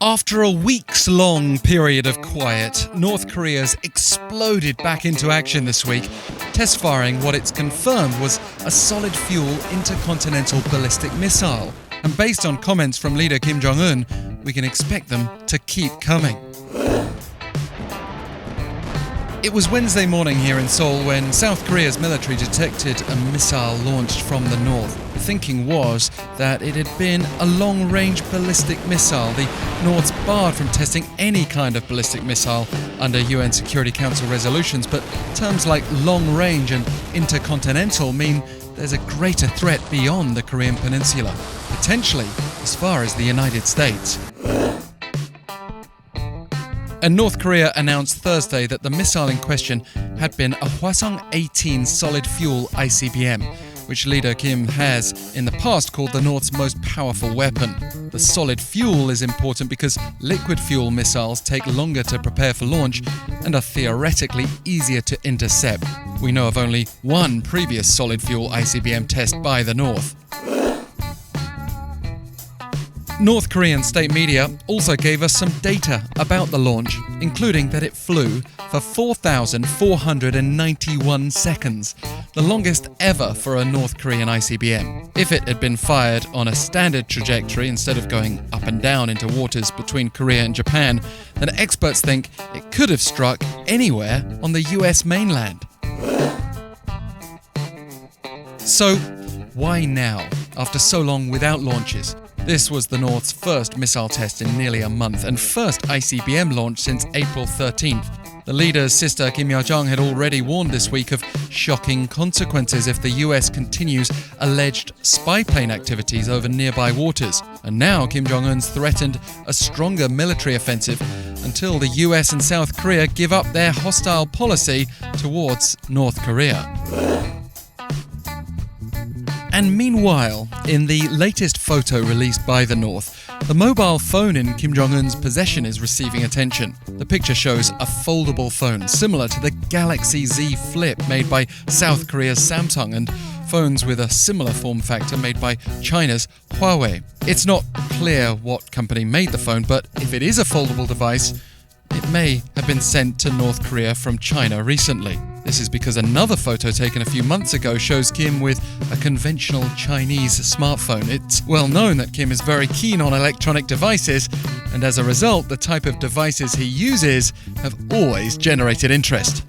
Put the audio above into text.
After a weeks-long period of quiet, North Korea's exploded back into action this week, test firing what it's confirmed was a solid-fuel intercontinental ballistic missile. And based on comments from leader Kim-Jong-un, we can expect them to keep coming. It was Wednesday morning here in Seoul when South Korea's military detected a missile launched from the north. The thinking was that it had been a long-range ballistic missile. The North's barred from testing any kind of ballistic missile under UN Security Council resolutions, but terms like long-range and intercontinental mean there's a greater threat beyond the Korean peninsula, potentially as far as the United States. And North Korea announced Thursday that the missile in question had been a Hwasong-18 solid-fuel ICBM, which leader Kim has in the past called the North's most powerful weapon. The solid fuel is important because liquid fuel missiles take longer to prepare for launch and are theoretically easier to intercept. We know of only one previous solid fuel ICBM test by the North. North Korean state media also gave us some data about the launch, including that it flew for 4,491 seconds, the longest ever for a North Korean ICBM. If it had been fired on a standard trajectory instead of going up and down into waters between Korea and Japan, then experts think it could have struck anywhere on the US mainland. So, why now, after so long without launches? This was the North's first missile test in nearly a month and first ICBM launch since April 13th. The leader's sister Kim-Yo-jong had already warned this week of shocking consequences if the US continues alleged spy plane activities over nearby waters. And now Kim-Jong-un's threatened a stronger military offensive until the US and South Korea give up their hostile policy towards North Korea. And meanwhile, in the latest photo released by the North, the mobile phone in Kim Jong-un's possession is receiving attention. The picture shows a foldable phone similar to the Galaxy Z Flip made by South Korea's Samsung and phones with a similar form factor made by China's Huawei. It's not clear what company made the phone, but if it is a foldable device, it may have been sent to North Korea from China recently. This is because another photo taken a few months ago shows Kim with a conventional Chinese smartphone. It's well known that Kim is very keen on electronic devices, and as a result, the type of devices he uses have always generated interest.